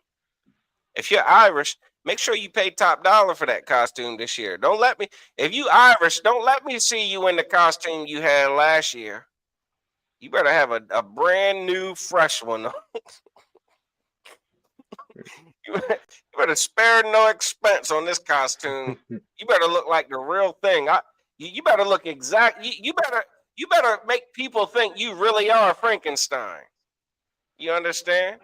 If you're Irish, make sure you pay top dollar for that costume this year. Don't let me, if you Irish, don't let me see you in the costume you had last year. You better have a brand new, fresh one. You better spare no expense on this costume. You better look like the real thing. You better look exact. You better make people think you really are Frankenstein. You understand?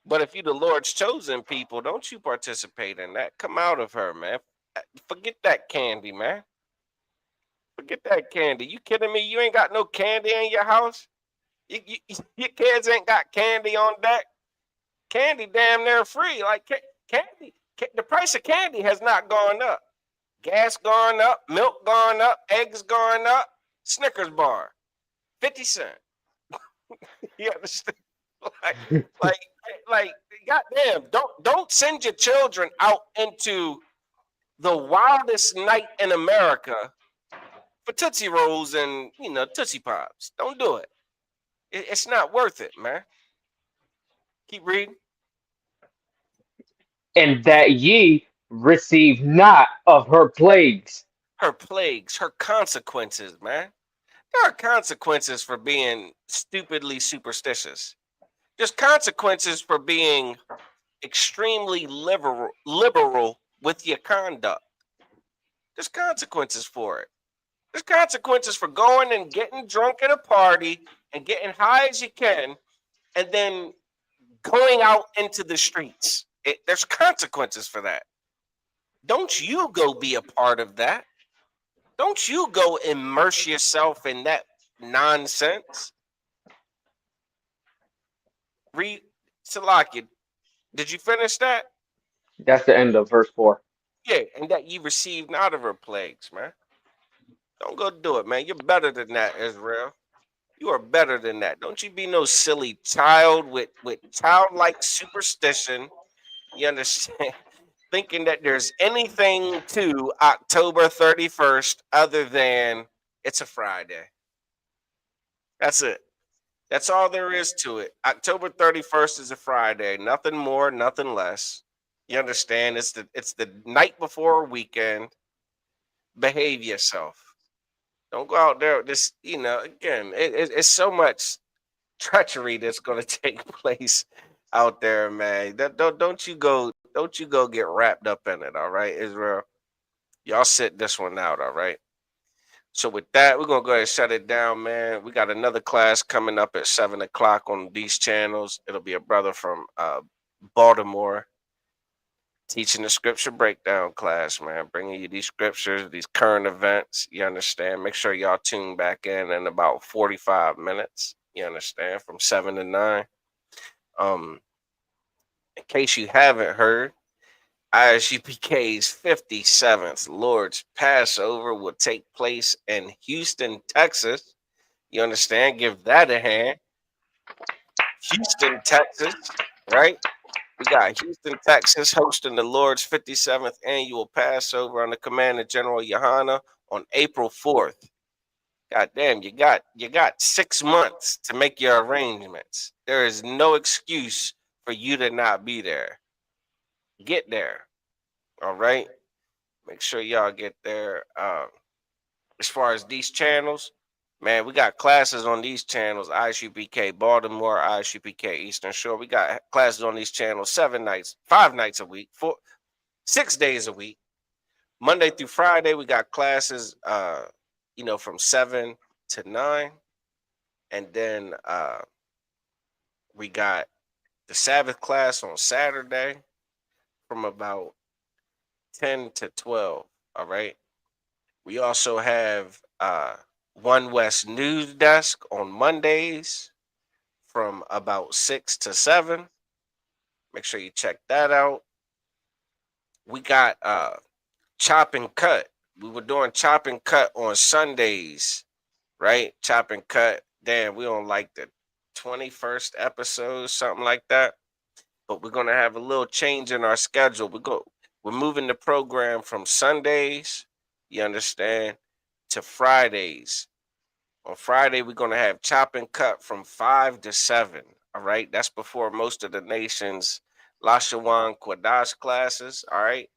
But if you the Lord's chosen people, don't you participate in that. Come out of her, man. Forget that candy, man. Forget that candy. You kidding me? You ain't got no candy in your house? Your kids ain't got candy on deck? Candy damn near free. Like, candy, the price of candy has not gone up. Gas gone up, milk gone up, eggs gone up. Snickers bar, 50 cents. You understand? like, like, like, goddamn! Don't send your children out into the wildest night in America for Tootsie Rolls and Tootsie Pops. Don't do it. It's not worth it, man. Keep reading. And that ye receive not of her plagues. Her plagues, her consequences, man. There are consequences for being stupidly superstitious. There's consequences for being extremely liberal with your conduct. There's consequences for it. There's consequences for going and getting drunk at a party and getting high as you can and then going out into the streets. There's consequences for that. Don't you go be a part of that. Don't you go immerse yourself in that nonsense. Read Salakia. Did you finish that? That's the end of verse 4. Yeah, and that ye received not of her plagues, man. Don't go do it, man. You're better than that, Israel. You are better than that. Don't you be no silly child with childlike superstition. You understand? Thinking that there's anything to October 31st other than it's a Friday. That's it. That's all there is to it. October 31st is a Friday. Nothing more, nothing less. You understand? It's the night before a weekend. Behave yourself. Don't go out there with this, again, it's so much treachery that's gonna take place out there, man. Don't you go get wrapped up in it, all right, Israel? Y'all sit this one out, all right? So with that, we're gonna go ahead and shut it down, man. We got another class coming up at 7 o'clock on these channels. It'll be a brother from Baltimore Teaching the scripture breakdown class, man. Bringing you these scriptures, these current events. You understand? Make sure y'all tune back in about 45 minutes. You understand? From 7 to 9. In case you haven't heard, ISUPK's 57th Lord's Passover will take place in Houston, Texas. You understand? Give that a hand. Houston, Texas, right? We got Houston, Texas hosting the Lord's 57th annual Passover under command of General Yohana on April 4th. God damn, you got 6 months to make your arrangements. There is no excuse for you to not be there. Get there. All right. Make sure y'all get there. As far as these channels, man, we got classes on these channels: ISUPK Baltimore, ISUPK Eastern Shore. We got classes on these channels 5 nights a week, 6 days a week. Monday through Friday, we got classes, from 7 to 9. And then we got the Sabbath class on Saturday from about 10 to 12. All right. We also have One West News Desk on Mondays from about 6 to 7. Make sure you check that out. We got Chop and Cut. We were doing Chop and Cut on Sundays, right? Chop and Cut. Damn, we on like the 21st episode, something like that. But we're gonna have a little change in our schedule. We're moving the program from Sundays, you understand, to Fridays. On Friday, we're gonna have Chop and Cut from 5 to 7. All right, that's before most of the nation's Lashawan Kwadash classes. All right,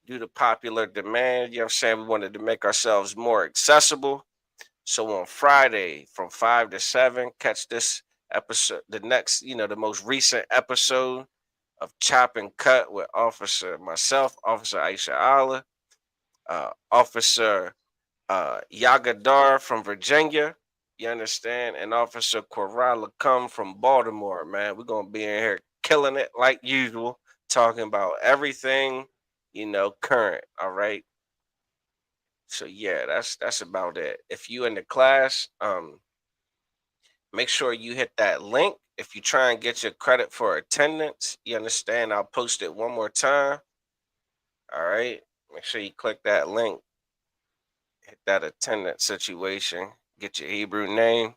due to popular demand, you know what I'm saying, we wanted to make ourselves more accessible. So on Friday from 5 to 7, catch this episode, the next, the most recent episode of Chop and Cut with myself, Officer Aisha Allah, Officer Yagadar from Virginia, you understand, and Officer Corrala Come from Baltimore, man. We're going to be in here killing it like usual, talking about everything, current, all right? So yeah, that's about it. If you in the class, make sure you hit that link. If you try and get your credit for attendance, you understand, I'll post it one more time. All right. Make sure you click that link. Hit that attendance situation. Get your Hebrew name.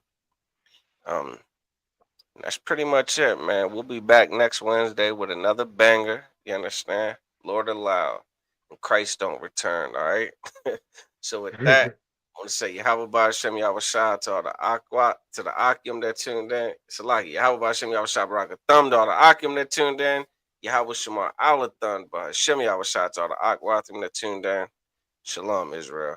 That's pretty much it, man. We'll be back next Wednesday with another banger. You understand? Lord allow. And Christ don't return. All right. So with that, I want to say Yahweh Hashem Yahweh Shah to all the Aquat, to the Akim that tuned in. Salaki, Yahweh Hashem Yahweh Shah Baraka Thumb to all the Akim that tuned in. Yahweh Shemar Alathun, but Hashem Yahweh Shah to all the Aquatim that tuned in. Shalom, Israel.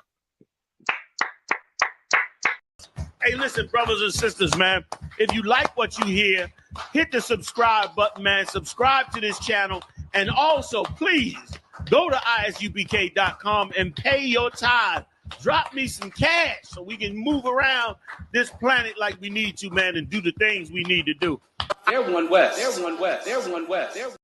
Hey, listen, brothers and sisters, man. If you like what you hear, hit the subscribe button, man. Subscribe to this channel. And also, please, go to ISUPK.com and pay your tithe. Drop me some cash so we can move around this planet like we need to, man, and do the things we need to do. They're one West. They're one West. They're one West.